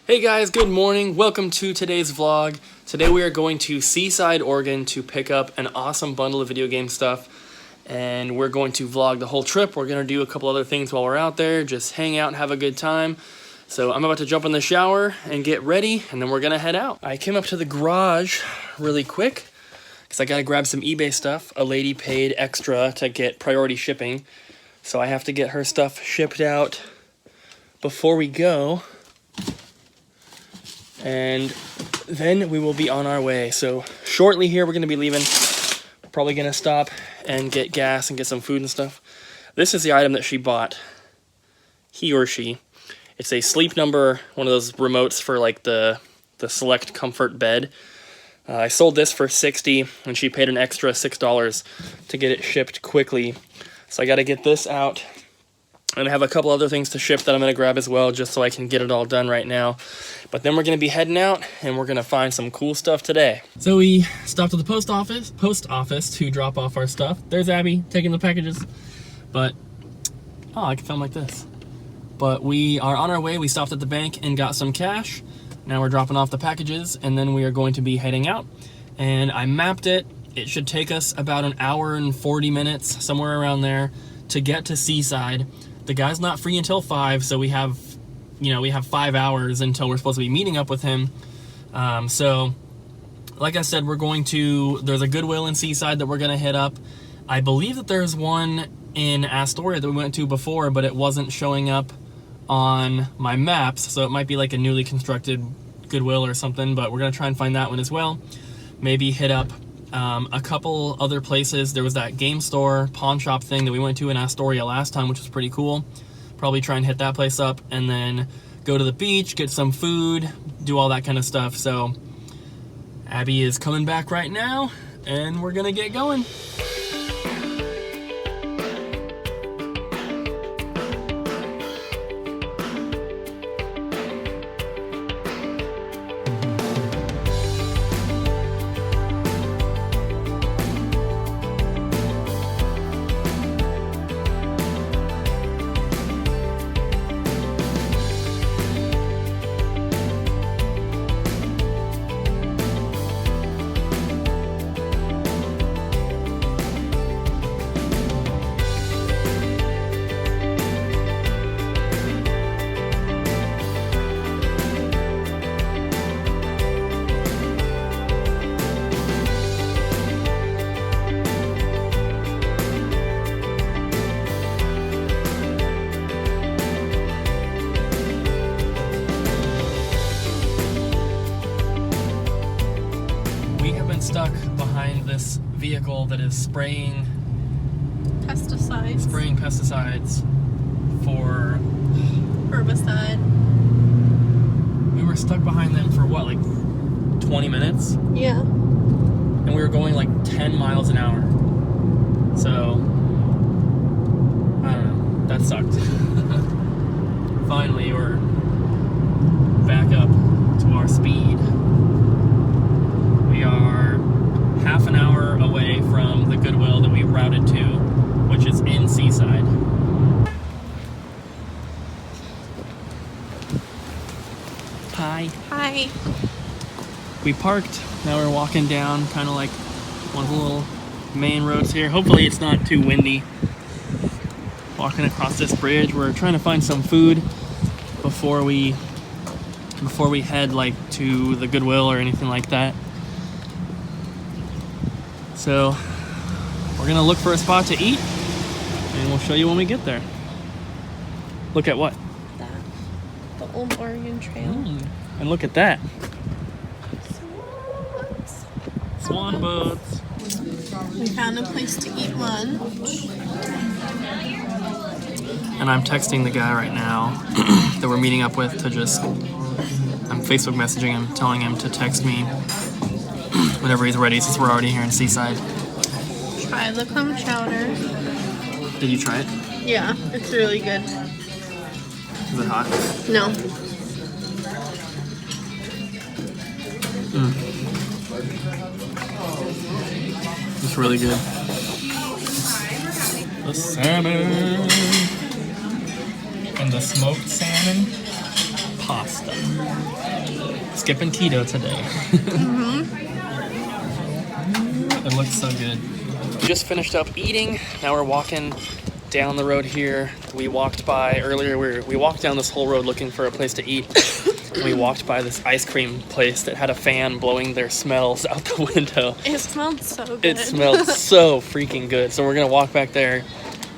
Hey guys, good morning. Welcome to today's vlog. Today we are going to Seaside, Oregon to pick up an awesome bundle of video game stuff. And we're going to vlog the whole trip. We're going to do a couple other things while we're out there. Just hang out and have a good time. So I'm about to jump in the shower and get ready, and then we're going to head out. I came up to the garage really quick because I got to grab some eBay stuff. A lady paid extra to get priority shipping. So I have to get her stuff shipped out before we go. And then we will be on our way. So shortly here, we're going to be leaving. We're probably going to stop and get gas and get some food and stuff. This is the item that she bought. He or she. It's a Sleep Number, one of those remotes for like the Select Comfort bed. I sold this for $60, and she paid an extra $6 to get it shipped quickly. So I got to get this out. And I have a couple other things to ship that I'm going to grab as well, just so I can get it all done right now. But then we're going to be heading out, and we're going to find some cool stuff today. So we stopped at the post office to drop off our stuff. There's Abby taking the packages. But, oh, I can film like this. But we are on our way. We stopped at the bank and got some cash. Now we're dropping off the packages, and then we are going to be heading out. And I mapped it. It should take us about an hour and 40 minutes, somewhere around there, to get to Seaside. The guy's not free until 5, so we have 5 hours until we're supposed to be meeting up with him. So, like I said, there's a Goodwill in Seaside that we're going to hit up. I believe that there's one in Astoria that we went to before, but it wasn't showing up on my maps, so it might be like a newly constructed Goodwill or something, but we're going to try and find that one as well. Maybe hit up a couple other places. There was that game store, pawn shop thing that we went to in Astoria last time, which was pretty cool. Probably try and hit that place up, and then go to the beach, get some food, do all that kind of stuff. So Abby is coming back right now, and we're gonna get going. Stuck behind this vehicle that is spraying pesticides for herbicide. We were stuck behind them for what, like 20 minutes? Yeah. And we were going like 10 miles an hour. So I don't know, that sucked. Finally we're back up to our speed. We are half an hour away from the Goodwill that we routed to, which is in Seaside. Hi. Hi. We parked. Now we're walking down kind of like one of the little main roads here. Hopefully it's not too windy. Walking across this bridge. We're trying to find some food before we head like to the Goodwill or anything like that. So we're gonna look for a spot to eat, and we'll show you when we get there. Look at what? That. The old Oregon Trail. And look at that. Swans. Swan boats. We found a place to eat lunch. And I'm texting the guy right now that we're meeting up with to I'm Facebook messaging him, telling him to text me whenever he's ready, since we're already here in Seaside. Try the clam chowder. Did you try it? Yeah, it's really good. Is it hot? No. It's really good. The salmon. And the smoked salmon. pasta. Skipping keto today. It looks so good. We just finished up eating. Now we're walking down the road here. We walked by earlier. We walked down this whole road looking for a place to eat. And we walked by this ice cream place that had a fan blowing their smells out the window. It smelled so good. It smelled so freaking good. So we're gonna walk back there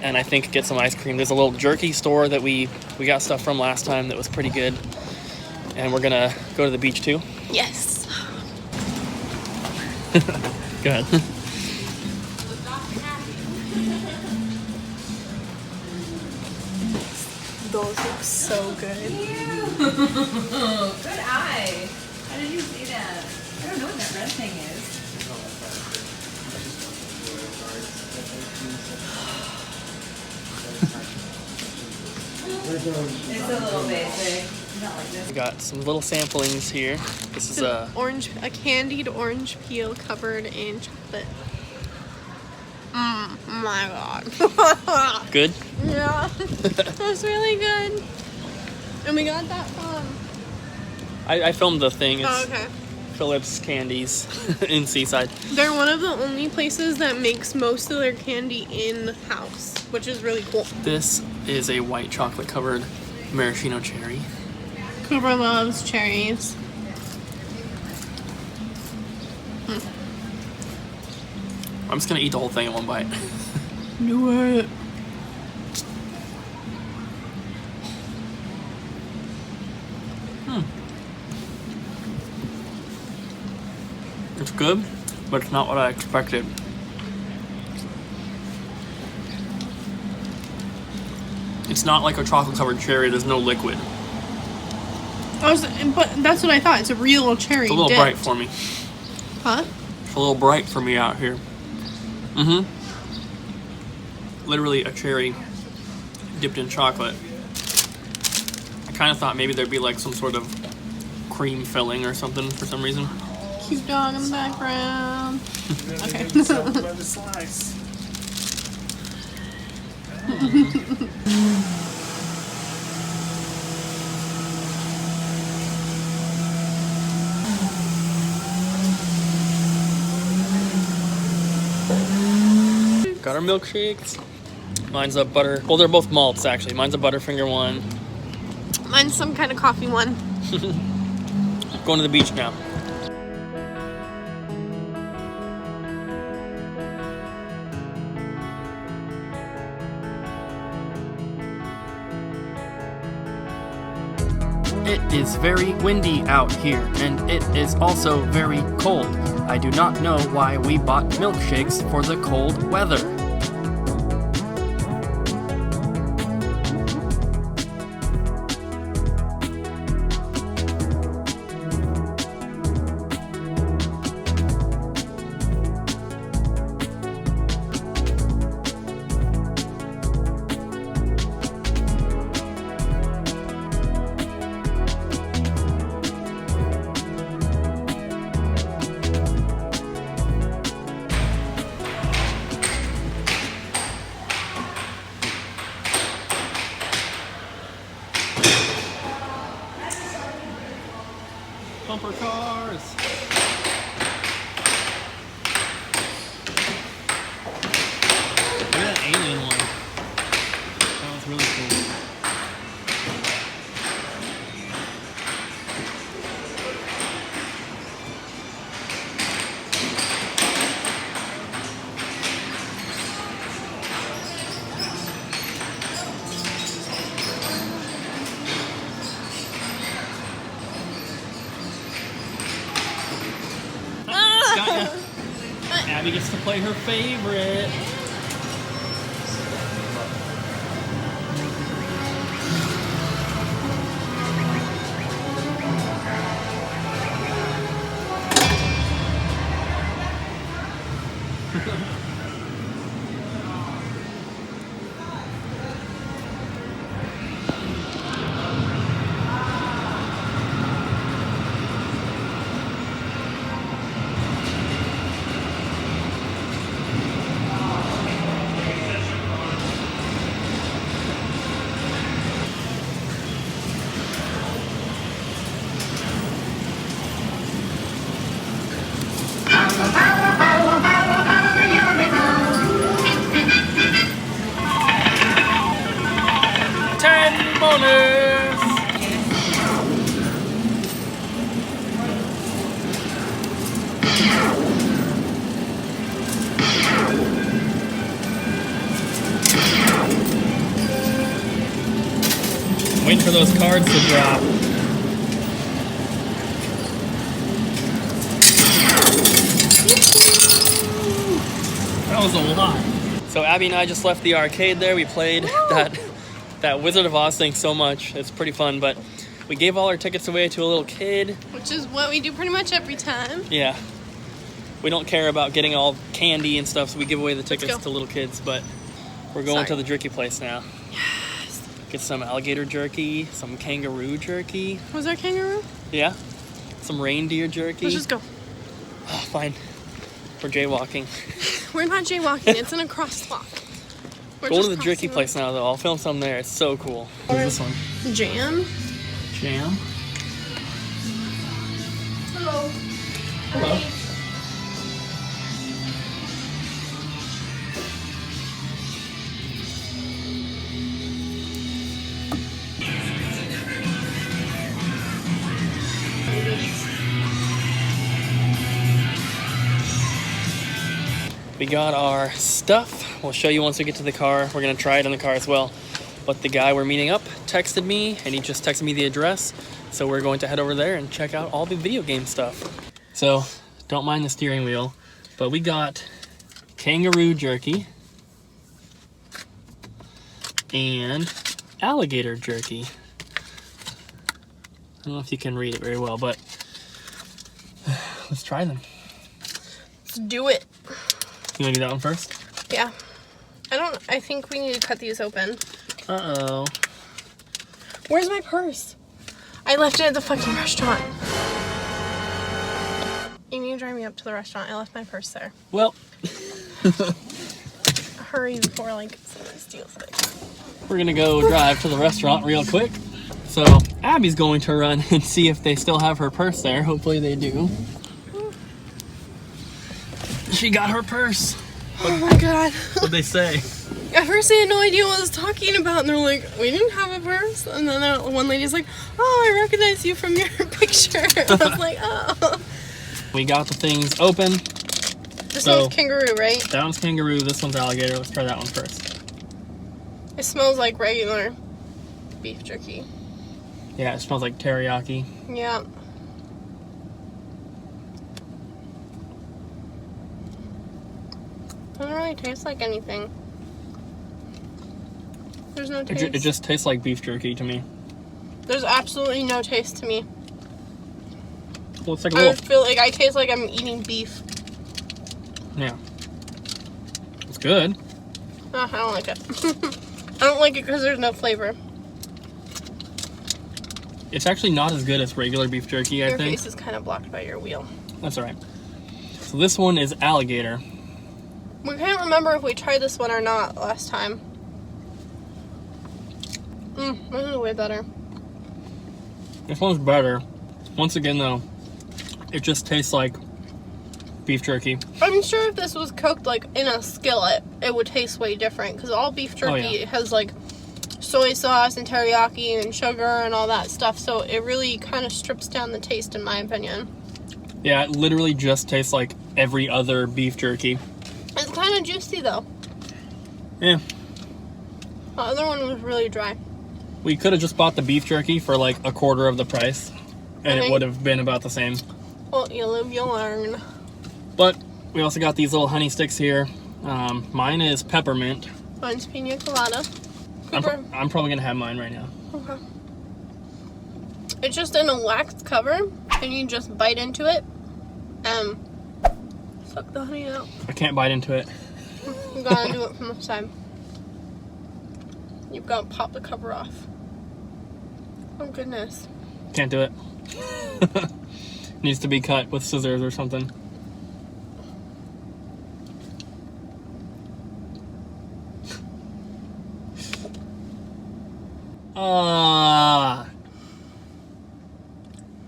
and I think get some ice cream. There's a little jerky store that we got stuff from last time that was pretty good. And we're gonna go to the beach too. Yes. Go ahead. Those look so good. Good eye. How did you see that? I don't know what that red thing is. It's a little basic. Not like this. We got some little samplings here. This is a a candied orange peel covered in chocolate. My god. good. Yeah. That's really good. And we got that from. I filmed the thing. It's Oh, okay. Phillips Candies in Seaside. They're one of the only places that makes most of their candy in-house, which is really cool. This is a white chocolate covered maraschino cherry. Cooper loves cherries. I'm just gonna eat the whole thing in one bite. Do it. It's good, but it's not what I expected. It's not like a chocolate covered cherry. There's no liquid. But that's what I thought. It's a real cherry. It's a little dipped. bright for me. Huh? It's a little bright for me out here. Literally a cherry dipped in chocolate. I kind of thought maybe there'd be like some sort of cream filling or something for some reason. Cute dog in the background. Okay. By the slice. Got our milkshakes. Mine's a butter. Well, they're both malts actually. Mine's a Butterfinger one. Mine's some kind of coffee one. Going to the beach now. It is very windy out here, and it is also very cold. I do not know why we bought milkshakes for the cold weather. Bumper cars. Look at that alien one. That was really cool. Abby gets to play her favorite. Waiting for those cards to drop. That was a lot. So Abby and I just left the arcade there. We played that Wizard of Oz thing so much. It's pretty fun, but we gave all our tickets away to a little kid. Which is what we do pretty much every time. Yeah. We don't care about getting all candy and stuff, so we give away the tickets to little kids, but we're going to the jerky place now. Yes. Get some alligator jerky, some kangaroo jerky. Was there kangaroo? Yeah. Some reindeer jerky. Let's just go. Oh, fine. We're jaywalking. We're not jaywalking, it's in a crosswalk. Going to the jerky place now, though. I'll film some there. It's so cool. What's this one? Jam. Jam. Hello. Hello. We got our stuff. We'll show you once we get to the car. We're gonna try it in the car as well. But the guy we're meeting up texted me, and he just texted me the address. So we're going to head over there and check out all the video game stuff. So don't mind the steering wheel, but we got kangaroo jerky and alligator jerky. I don't know if you can read it very well, but let's try them. Let's do it. You wanna do that one first? Yeah. I think we need to cut these open. Uh-oh. Where's my purse? I left it at the fucking restaurant. You need to drive me up to the restaurant. I left my purse there. Well, Hurry before like someone steals it. we're gonna go drive to the restaurant real quick. So Abby's going to run and see if they still have her purse there. Hopefully they do. She got her purse. Oh my god. What'd they say? At first they had no idea what I was talking about, and they're like, we didn't have a purse. And then one lady's like, oh, I recognize you from your picture. And I was like, oh. We got the things open. This one's kangaroo, right? That one's kangaroo, this one's alligator. Let's try that one first. It smells like regular beef jerky. Yeah, it smells like teriyaki. Yeah. Doesn't really taste like anything. There's no taste. It just tastes like beef jerky to me. There's absolutely no taste to me. Well, let's take a I look. just feel like I taste like I'm eating beef. Yeah. It's good. I don't like it. I don't like it because there's no flavor. It's actually not as good as regular beef jerky, I Your think. face is kind of blocked by your wheel. That's alright. So this one is alligator. We can't remember if we tried this one or not last time. This is way better. This one's better. Once again, though, it just tastes like beef jerky. I'm sure if this was cooked like in a skillet, it would taste way different because all beef jerky has like soy sauce and teriyaki and sugar and all that stuff, so it really kind of strips down the taste in my opinion. Yeah, it literally just tastes like every other beef jerky. It's kind of juicy though. Yeah. The other one was really dry. We could have just bought the beef jerky for like a quarter of the price, and Okay. it would have been about the same. Well, you live, you learn. But we also got these little honey sticks here. Mine is peppermint. Mine's pina colada. I'm probably gonna have mine right now. Okay. It's just in a wax cover, and you just bite into it and suck the honey out. I can't bite into it. You gotta do it from the side. You've got to pop the cover off. Oh goodness. Can't do it. Needs to be cut with scissors or something.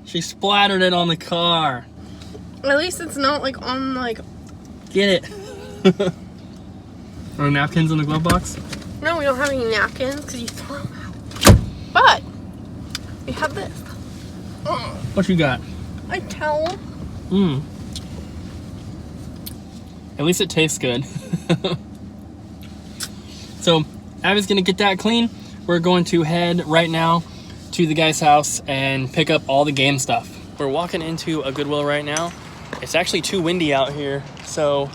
She splattered it on the car. At least it's not like on like. Get it. Are napkins in the glove box? No, we don't have any napkins because you throw them out. But we have this. What you got? A towel. At least it tastes good. So, Abby's gonna get that clean. We're going to head right now to the guy's house and pick up all the game stuff. We're walking into a Goodwill right now. It's actually too windy out here, so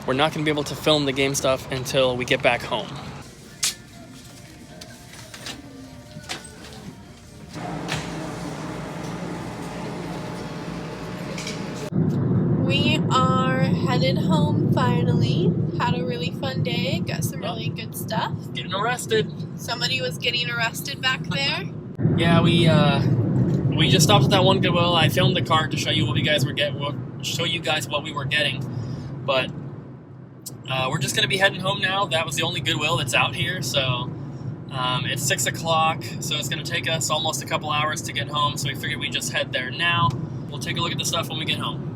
we're not going to be able to film the game stuff until we get back home. We are headed home finally. Had a really fun day. Got some really good stuff. Getting arrested. Somebody was getting arrested back there. Yeah, we just stopped at that one Goodwill. I filmed the cart to show you what we guys were show you guys what we were getting. But we're just gonna be heading home now. That was the only Goodwill that's out here, so it's 6 o'clock, so it's gonna take us almost a couple hours to get home. So we figured we'd just head there now. We'll take a look at the stuff when we get home.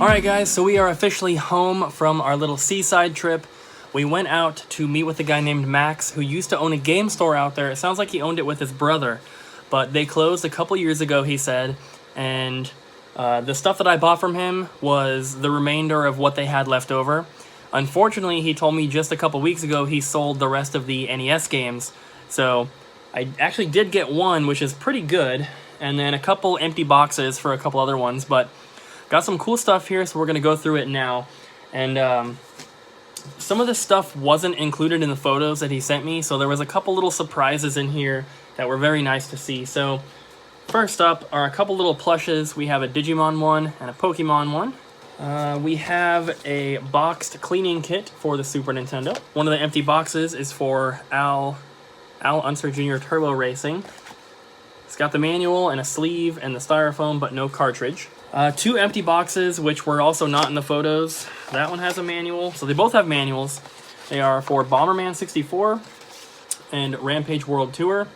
Alright guys, so we are officially home from our little Seaside trip. We went out to meet with a guy named Max who used to own a game store out there. It sounds like he owned it with his brother, but they closed a couple years ago, he said, and the stuff that I bought from him was the remainder of what they had left over. Unfortunately, he told me just a couple weeks ago he sold the rest of the NES games, so I actually did get one, which is pretty good, and then a couple empty boxes for a couple other ones, but got some cool stuff here, so we're going to go through it now. And some of this stuff wasn't included in the photos that he sent me, so there was a couple little surprises in here that were very nice to see. So first up are a couple little plushes. We have a Digimon one and a Pokemon one. We have a boxed cleaning kit for the Super Nintendo. One of the empty boxes is for Al Unser Jr. Turbo Racing. It's got the manual and a sleeve and the styrofoam, but no cartridge. Two empty boxes, which were also not in the photos. That one has a manual, so they both have manuals. They are for Bomberman 64 and Rampage World Tour.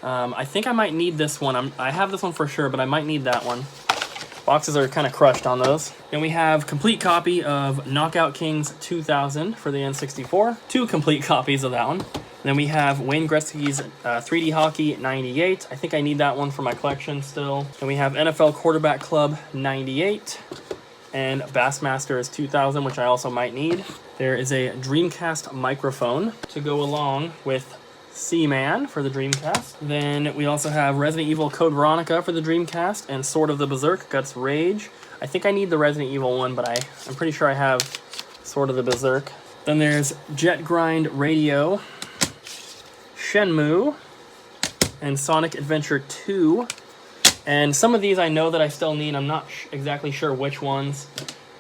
I think I might need this one. I have this one for sure, but I might need that one. Boxes are kind of crushed on those. Then we have complete copy of Knockout Kings 2000 for the N64. Two complete copies of that one. Then we have Wayne Gretzky's 3D Hockey 98. I think I need that one for my collection still. Then we have NFL Quarterback Club 98 and Bassmasters 2000, which I also might need. There is a Dreamcast microphone to go along with Seaman for the Dreamcast. Then we also have Resident Evil Code Veronica for the Dreamcast and Sword of the Berserk Guts Rage. I think I need the Resident Evil one, but I'm pretty sure I have Sword of the Berserk. Then there's Jet Grind Radio, Shenmue, and Sonic Adventure 2. And some of these I know that I still need. I'm not exactly sure which ones.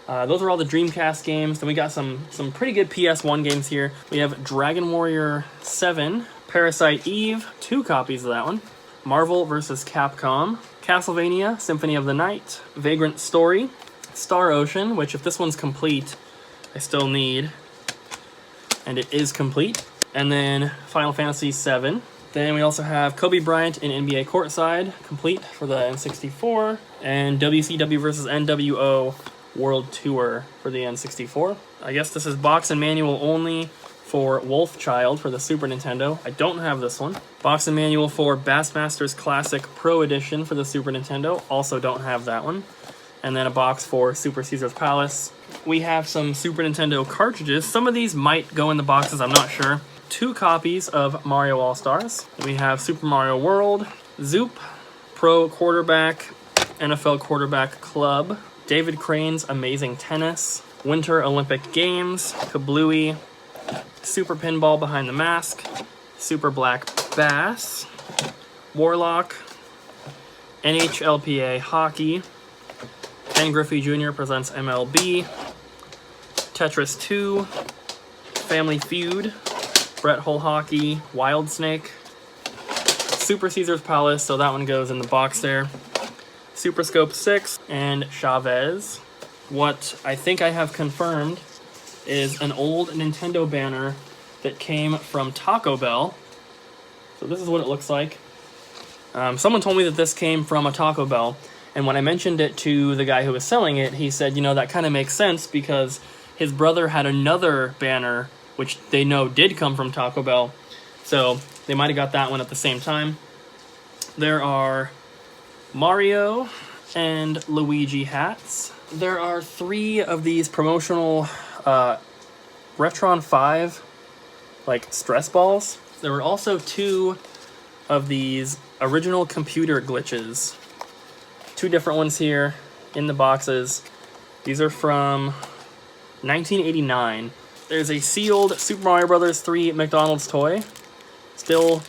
Those are all the Dreamcast games. Then we got some pretty good PS1 games here. We have Dragon Warrior 7, Parasite Eve, 2 copies of that one. Marvel vs. Capcom, Castlevania, Symphony of the Night, Vagrant Story, Star Ocean, which if this one's complete, I still need. And it is complete. And then Final Fantasy VII. Then we also have Kobe Bryant in NBA Courtside, complete for the N64. And WCW vs. NWO World Tour for the N64. I guess this is box and manual only for Wolfchild for the Super Nintendo. I don't have this one. Box and manual for Bassmasters Classic Pro Edition for the Super Nintendo. Also don't have that one. And then a box for Super Caesar's Palace. We have some Super Nintendo cartridges. Some of these might go in the boxes, I'm not sure. 2 copies of Mario All-Stars. We have Super Mario World, Zoop, Pro Quarterback, NFL Quarterback Club, David Crane's Amazing Tennis, Winter Olympic Games, Kablooey, Super Pinball Behind the Mask, Super Black Bass, Warlock, NHLPA Hockey, Ken Griffey Jr. presents MLB, Tetris 2, Family Feud, Brett Hull Hockey, Wild Snake, Super Caesar's Palace, so that one goes in the box there, Super Scope 6, and Chavez. What I think I have confirmed is an old Nintendo banner that came from Taco Bell. So this is what it looks like. Someone told me that this came from a Taco Bell, and when I mentioned it to the guy who was selling it, he said, you know, that kind of makes sense because his brother had another banner, which they know did come from Taco Bell, so they might have got that one at the same time. There are Mario and Luigi hats. There are 3 of these promotional Retron 5 like stress balls. There were also 2 of these original computer glitches. 2 different ones here in the boxes. These are from 1989. There's a sealed Super Mario Bros. 3 McDonald's toy. Still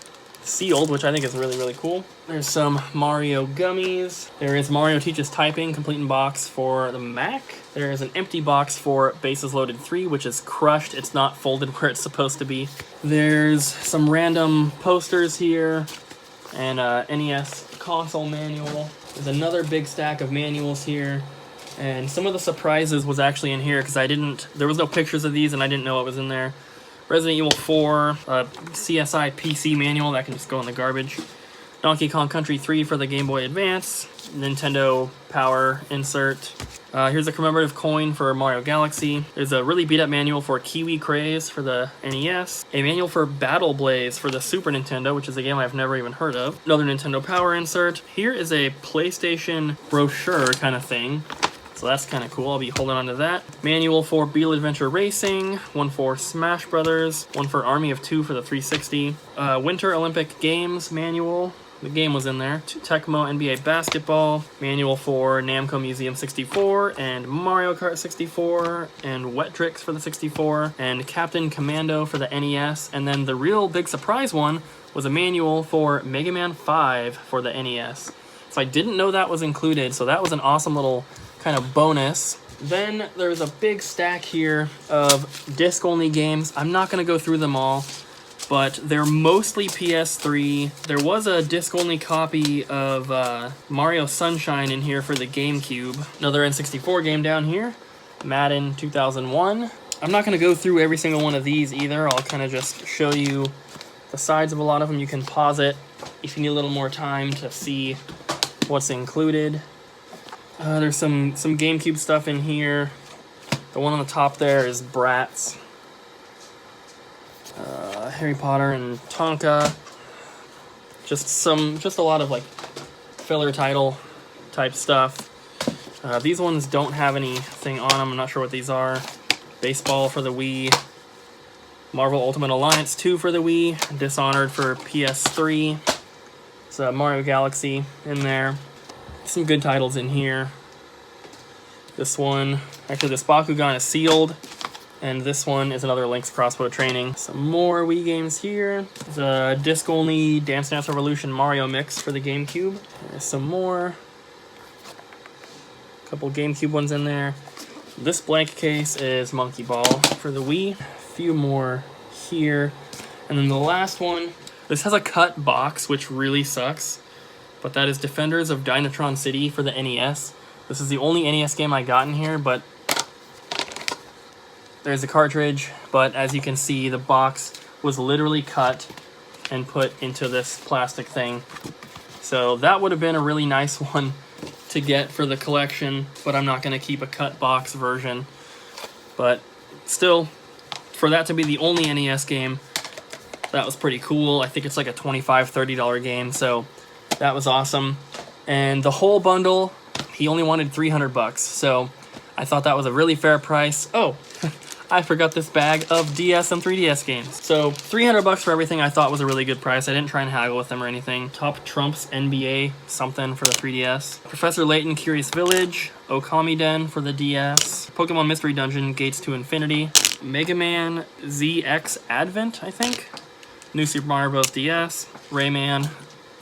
sealed, which I think is really, really cool. There's some Mario gummies. There is Mario Teaches Typing, complete in box for the Mac. There is an empty box for Bases Loaded 3, which is crushed. It's not folded where it's supposed to be. There's some random posters here and a NES console manual. There's another big stack of manuals here. And some of the surprises was actually in here because there was no pictures of these and I didn't know what was in there. Resident Evil 4, CSI PC manual, that can just go in the garbage. Donkey Kong Country 3 for the Game Boy Advance. Nintendo Power insert. Here's a commemorative coin for Mario Galaxy. There's a really beat up manual for Kiwi Craze for the NES. A manual for Battle Blaze for the Super Nintendo, which is a game I've never even heard of. Another Nintendo Power insert. Here is a PlayStation brochure kind of thing. So that's kind of cool. I'll be holding on to that. Manual for Beetle Adventure Racing. One for Smash Brothers. One for Army of Two for the 360. Winter Olympic Games manual. The game was in there. Tecmo NBA Basketball. Manual for Namco Museum 64. And Mario Kart 64. And Wet Tricks for the 64. And Captain Commando for the NES. And then the real big surprise one was a manual for Mega Man 5 for the NES. So I didn't know that was included. So that was an awesome little kind of bonus. Then there's a big stack here of disc-only games. I'm not going to go through them all, but they're mostly PS3. There was a disc-only copy of Mario Sunshine in here for the GameCube. Another N64 game down here, Madden 2001. I'm not going to go through every single one of these either. I'll kind of just show you the sides of a lot of them. You can pause it if you need a little more time to see what's included. There's some GameCube stuff in here. The one on the top there is Bratz. Harry Potter and Tonka. Just a lot of like filler title type stuff. These ones don't have anything on them. I'm not sure what these are. Baseball for the Wii. Marvel Ultimate Alliance 2 for the Wii. Dishonored for PS3. It's Mario Galaxy in there. Some good titles in here. This one, actually this Bakugan is sealed, and this one is another Link's Crossbow Training. Some more Wii games here. There's a disc-only Dance Dance Revolution Mario Mix for the GameCube. There's some more. A couple GameCube ones in there. This blank case is Monkey Ball for the Wii. A few more here. And then the last one, this has a cut box, which really sucks. But that is Defenders of Dynatron City for the NES. This is the only NES game I got in here, but there's a cartridge. But as you can see, the box was literally cut and put into this plastic thing. So that would have been a really nice one to get for the collection, but I'm not going to keep a cut box version. But still, for that to be the only NES game, that was pretty cool. I think it's like a $25, $30 game, so that was awesome. And the whole bundle, he only wanted $300, so I thought that was a really fair price. Oh, I forgot this bag of DS and 3DS games. So $300 for everything I thought was a really good price. I didn't try and haggle with them or anything. Top Trumps NBA something for the 3DS. Professor Layton Curious Village. Okami Den for the DS. Pokemon Mystery Dungeon Gates to Infinity. Mega Man ZX Advent, I think. New Super Mario Bros. DS. Rayman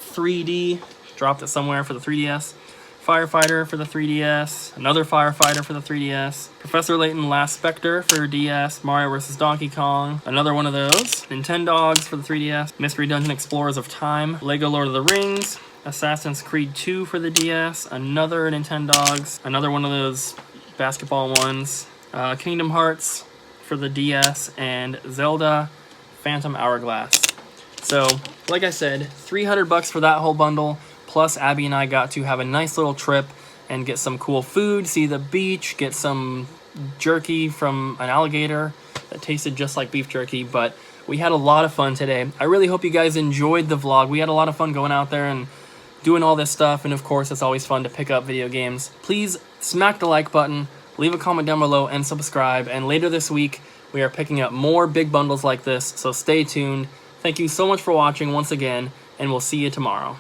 3D. Dropped it somewhere for the 3DS. Firefighter for the 3DS, another Firefighter for the 3DS, Professor Layton Last Spectre for DS, Mario vs. Donkey Kong, another one of those, Nintendogs for the 3DS, Mystery Dungeon Explorers of Time, Lego Lord of the Rings, Assassin's Creed 2 for the DS, another Nintendogs, another one of those basketball ones, Kingdom Hearts for the DS, and Zelda Phantom Hourglass. So, like I said, $300 for that whole bundle. Plus, Abby and I got to have a nice little trip and get some cool food, see the beach, get some jerky from an alligator that tasted just like beef jerky. But we had a lot of fun today. I really hope you guys enjoyed the vlog. We had a lot of fun going out there and doing all this stuff. And of course, it's always fun to pick up video games. Please smack the like button, leave a comment down below, and subscribe. And later this week, we are picking up more big bundles like this, so stay tuned. Thank you so much for watching once again, and we'll see you tomorrow.